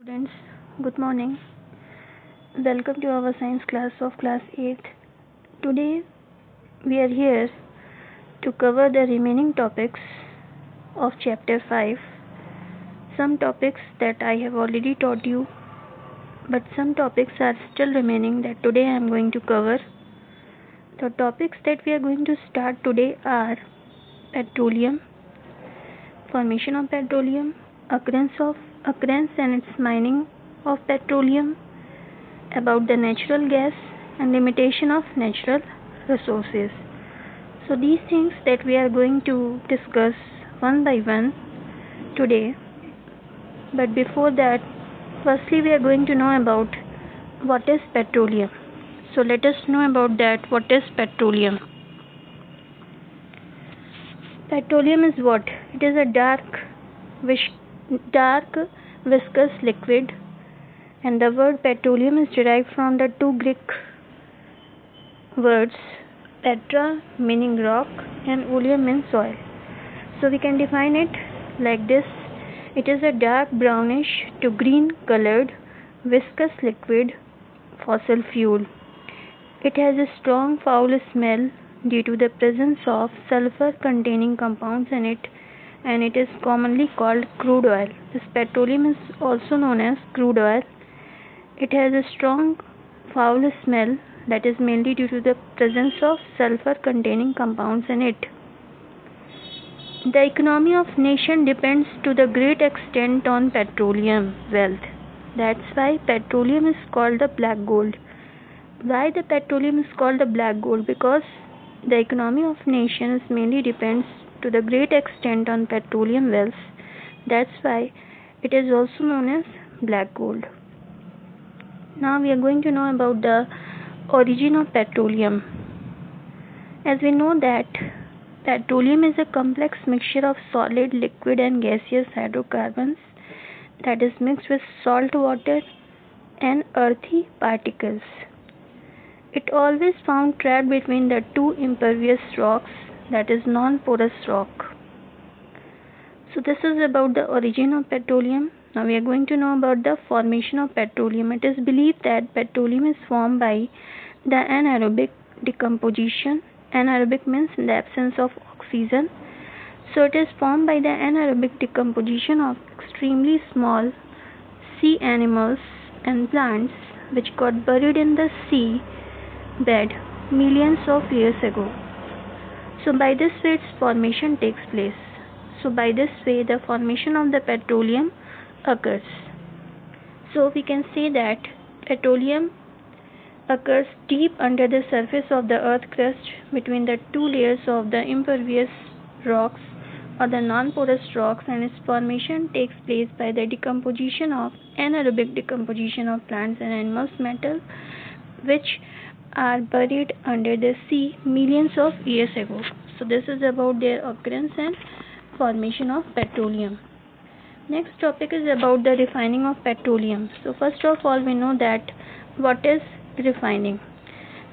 Students, good morning. Welcome to our science class of class 8th. Today we are here to cover the remaining topics of chapter 5. Some topics that I have already taught you, but some topics are still remaining that today I am going to cover. The topics that we are going to start today are petroleum, formation of petroleum, occurrence and its mining of petroleum, about the natural gas and limitation of natural resources. So these things that we are going to discuss one by one today. But before that, firstly we are going to know about what is petroleum. So let us know about that. What is petroleum? Petroleum is what? It is a dark viscous liquid, and the word petroleum is derived from the two Greek words petra meaning rock and oleum means soil. So we can define it like this. It is a dark brownish to green colored viscous liquid fossil fuel. It has a strong foul smell due to the presence of sulfur containing compounds in it, and it is commonly called crude oil. This petroleum is also known as crude oil. It has a strong foul smell that is mainly due to the presence of sulfur containing compounds in it. The economy of nation depends to the great extent on petroleum wealth. That's why petroleum is called the black gold. Why the petroleum is called the black gold? Because the economy of nations mainly depends to the great extent on petroleum wealth. That's why it is also known as black gold. Now we are going to know about the origin of petroleum. As we know that petroleum is a complex mixture of solid, liquid and gaseous hydrocarbons that is mixed with salt water and earthy particles. It always found trapped between the two impervious rocks, that is non-porous rock. So this is about the origin of petroleum. Now we are going to know about the formation of petroleum. It is believed that petroleum is formed by the anaerobic decomposition. Anaerobic means in the absence of oxygen. So it is formed by the anaerobic decomposition of extremely small sea animals and plants which got buried in the sea bed millions of years ago. So by this way its formation takes place. So by this way the formation of the petroleum occurs. So we can say that petroleum occurs deep under the surface of the earth crust between the two layers of the impervious rocks or the non-porous rocks, and its formation takes place by the decomposition of anaerobic decomposition of plants and animals metal which are buried under the sea millions of years ago. So this is about their occurrence and formation of petroleum. Next topic is about the refining of petroleum. So first of all we know that what is refining.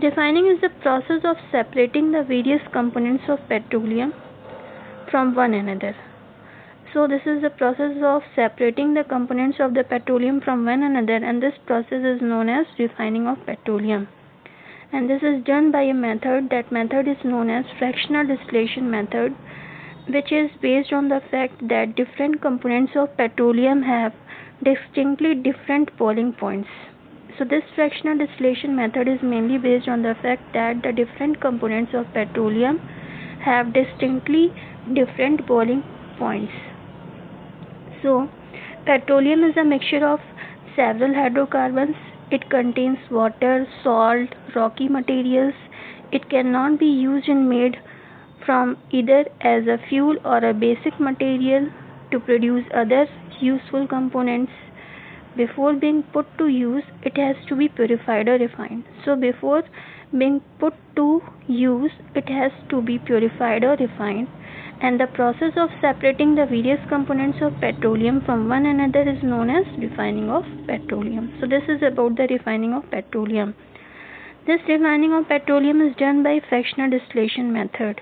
Refining is the process of separating the various components of petroleum from one another. So this is the process of separating the components of the petroleum from one another, and this process is known as refining of petroleum. And this is done by a method. That method is known as fractional distillation method, which is based on the fact that different components of petroleum have distinctly different boiling points. So this fractional distillation method is mainly based on the fact that the different components of petroleum have distinctly different boiling points. So petroleum is a mixture of several hydrocarbons. It contains water, salt, rocky materials. It cannot be used and made from either as a fuel or a basic material to produce other useful components. Before being put to use, it has to be purified or refined. So before being put to use, it has to be purified or refined, and the process of separating the various components of petroleum from one another is known as refining of petroleum. So this is about the refining of petroleum. This refining of petroleum is done by fractional distillation method.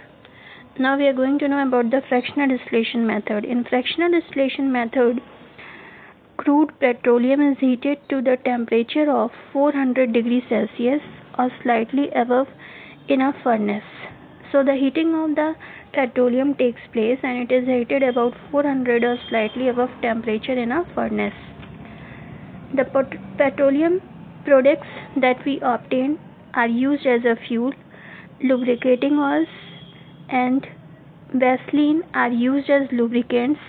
Now we are going to know about the fractional distillation method. In fractional distillation method, Crude petroleum is heated to the temperature of 400 degrees Celsius or slightly above in a furnace. So the heating of the petroleum takes place and it is heated about 400 or slightly above temperature in a furnace. The petroleum products that we obtain are used as a fuel. Lubricating oils and Vaseline are used as lubricants.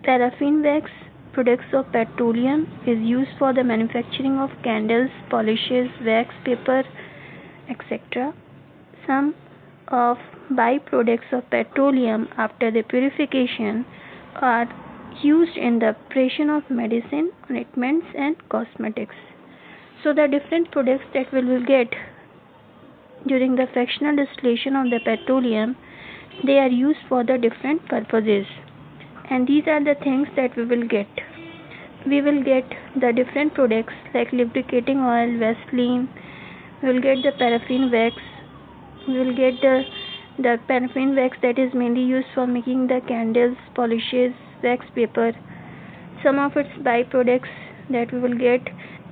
Paraffin wax, products of petroleum, is used for the manufacturing of candles, polishes, wax, paper, etc. Some of byproducts of petroleum after the purification are used in the preparation of medicine, ointments and cosmetics. So the different products that we will get during the fractional distillation of the petroleum, they are used for the different purposes, and these are the things that we will get. We will get the different products like lubricating oil, Vaseline, we will get the paraffin wax, we will get the paraffin wax that is mainly used for making the candles, polishes, wax, paper. Some of its byproducts that we will get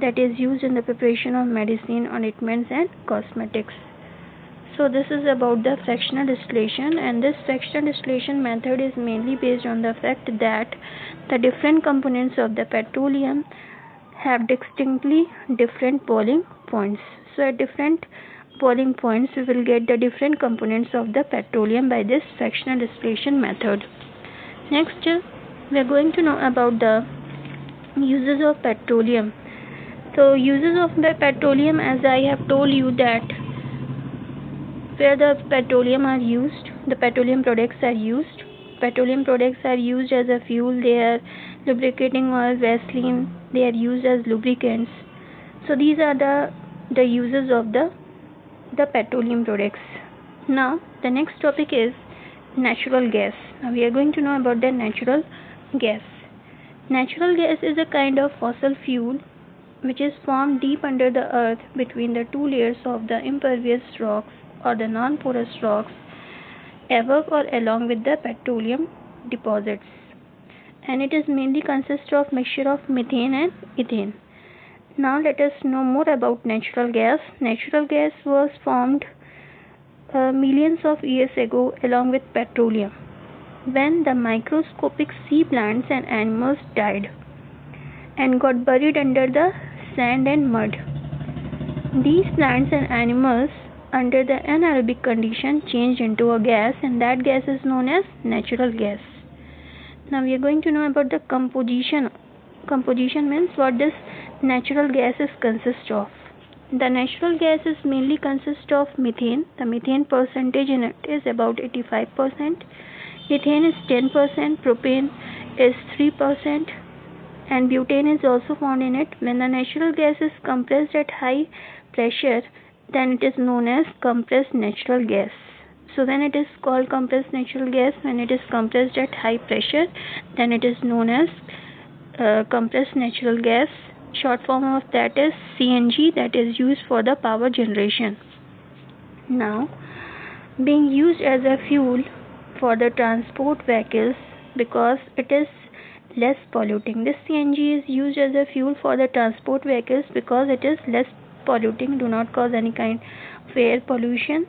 that is used in the preparation of medicine, ointments and cosmetics. So this is about the fractional distillation, and this fractional distillation method is mainly based on the fact that the different components of the petroleum have distinctly different boiling points. So at different boiling points we will get the different components of the petroleum by this fractional distillation method. Next we are going to know about the uses of petroleum. So uses of the petroleum, as I have told you that where the petroleum are used, the petroleum products are used. Petroleum products are used as a fuel, they are lubricating oil, Vaseline, they are used as lubricants. So these are the uses of the petroleum products. Now the next topic is natural gas. Now we are going to know about the natural gas. Natural gas is a kind of fossil fuel which is formed deep under the earth between the two layers of the impervious rocks or the non-porous rocks above or along with the petroleum deposits, and it is mainly consists of mixture of methane and ethane. Now let us know more about natural gas. Natural gas was formed millions of years ago along with petroleum when the microscopic sea plants and animals died and got buried under the sand and mud. These plants and animals under the anaerobic condition changed into a gas, and that gas is known as natural gas. Now we are going to know about the composition. Composition means what this natural gas is consist of. The natural gas is mainly consist of methane. The methane percentage in it is about 85%. Ethane is 10%. Propane is 3%. And butane is also found in it. When the natural gas is compressed at high pressure, then it is known as compressed natural gas. So when it is called compressed natural gas, when it is compressed at high pressure, then it is known as compressed natural gas. Short form of that is CNG, that is used for the power generation. Now being used as a fuel for the transport vehicles because it is less polluting. This CNG is used as a fuel for the transport vehicles because it is less polluting, do not cause any kind of air pollution.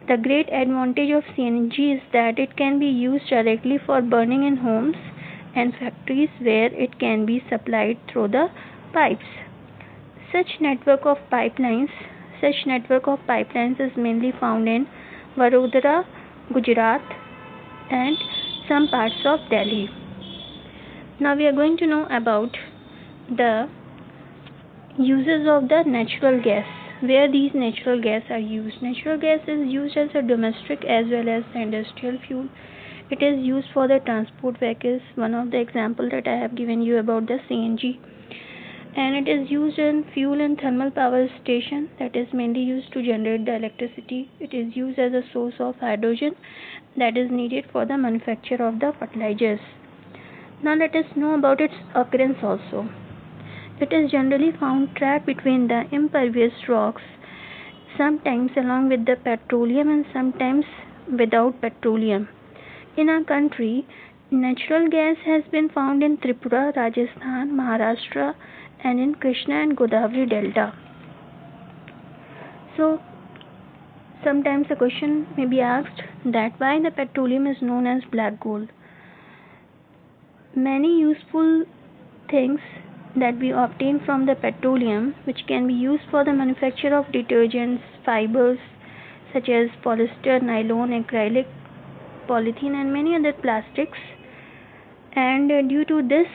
The great advantage of CNG is that it can be used directly for burning in homes and factories where it can be supplied through the pipes. Such network of pipelines is mainly found in Vadodara, Gujarat and some parts of Delhi. Now we are going to know about the uses of the natural gas, where these natural gas are used. Natural gas is used as a domestic as well as the industrial fuel. It is used for the transport vehicles. One of the example that I have given you about the CNG, and it is used in fuel and thermal power station, that is mainly used to generate the electricity. It is used as a source of hydrogen that is needed for the manufacture of the fertilizers. Now let us know about its occurrence also. It is generally found trapped between the impervious rocks, sometimes along with the petroleum and sometimes without petroleum. In our country, Natural gas has been found in Tripura, Rajasthan, Maharashtra, and in Krishna and Godavari Delta. So, sometimes a question may be asked that why the petroleum is known as black gold. Many useful things that we obtain from the petroleum, which can be used for the manufacture of detergents, fibers such as polyester, nylon, acrylic, polythene, and many other plastics. And due to this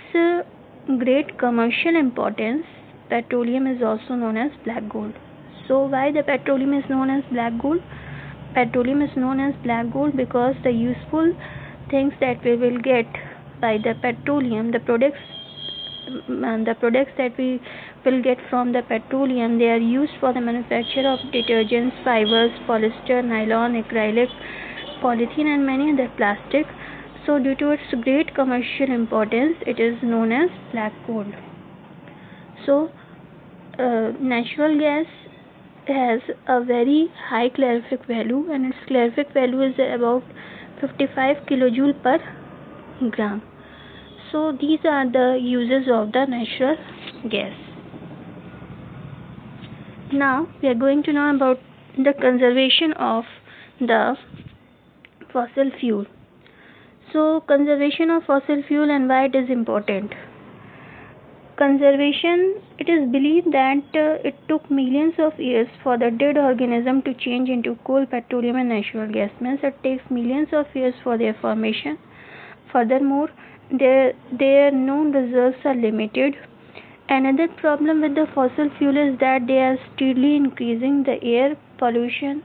great commercial importance, petroleum is also known as black gold. So, why the petroleum is known as black gold? Petroleum is known as black gold because the useful things that we will get by the petroleum, the products that we will get from the petroleum, they are used for the manufacture of detergents, fibers, polyester, nylon, acrylic, polythene, and many other plastic. So due to its great commercial importance, it is known as black gold. So natural gas has a very high calorific value, and its calorific value is about 55 kilojoule per gram. So these are the uses of the natural gas. Now we are going to know about the conservation of the fossil fuel. So conservation of fossil fuel and why it is important. Conservation, it is believed that it took millions of years for the dead organism to change into coal, petroleum, and natural gas. Means it takes millions of years for their formation. Furthermore, their known reserves are limited. Another problem with the fossil fuel is that they are steadily increasing the air pollution.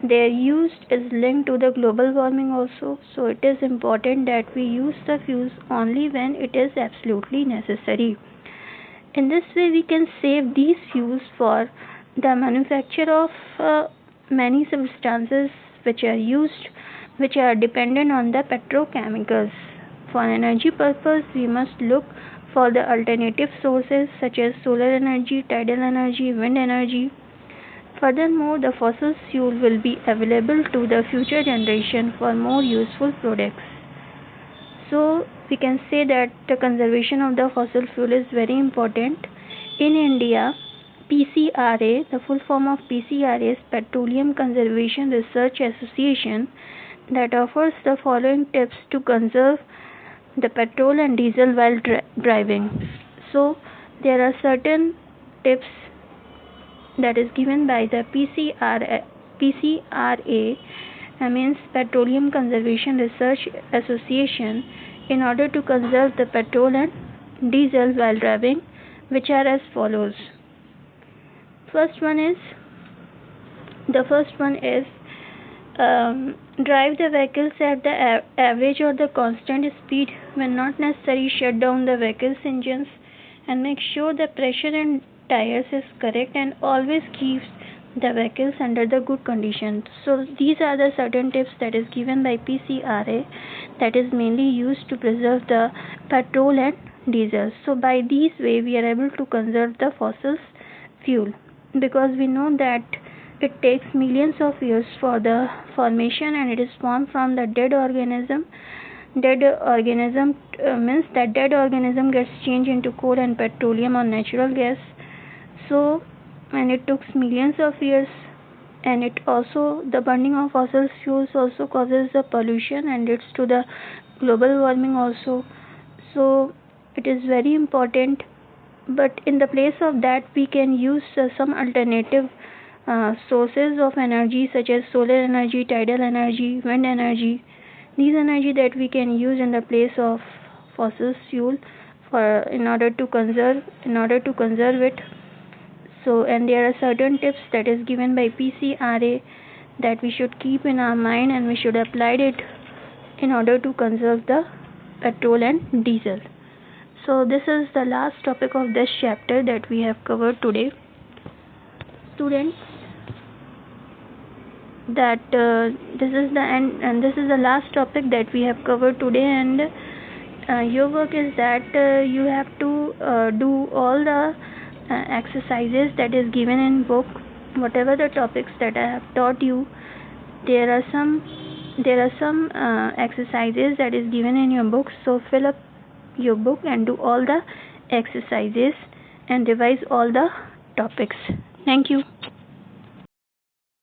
Their use is linked to the global warming also. So it is important that we use the fuels only when it is absolutely necessary. In this way, we can save these fuels for the manufacture of many substances which are used, which are dependent on the petrochemicals. For energy purpose, we must look for the alternative sources such as solar energy, tidal energy, wind energy. Furthermore, the fossil fuel will be available to the future generation for more useful products. So we can say that the conservation of the fossil fuel is very important. In India, PCRA, the full form of PCRA is Petroleum Conservation Research Association, that offers the following tips to conserve the petrol and diesel while driving. So there are certain tips that is given by the PCRA, means Petroleum Conservation Research Association, in order to conserve the petrol and diesel while driving, which are as follows. First one is drive the vehicles at the average or the constant speed. When not necessary, shut down the vehicle's engines and make sure the pressure and tires is correct, and always keeps the vehicles under the good condition. So these are the certain tips that is given by PCRA, that is mainly used to preserve the petrol and diesel. So by these way we are able to conserve the fossil fuel, because we know that it takes millions of years for the formation, and it is formed from the dead organism. Dead organism means that dead organism gets changed into coal and petroleum or natural gas. So, and it took millions of years, and it also, the burning of fossil fuels also causes the pollution and leads to the global warming also. So it is very important, but in the place of that we can use some alternative sources of energy such as solar energy, tidal energy, wind energy. These energy that we can use in the place of fossil fuel in order to conserve it. So, and there are certain tips that is given by PCRA that we should keep in our mind, and we should apply it in order to conserve the petrol and diesel. So this is the last topic of this chapter that we have covered today. Students, that this is the end, and this is the last topic that we have covered today, and your work is that you have to do all the exercises that is given in book. Whatever the topics that I have taught you, there are some there are some exercises that is given in your book, so fill up your book and do all the exercises and revise all the topics. Thank you.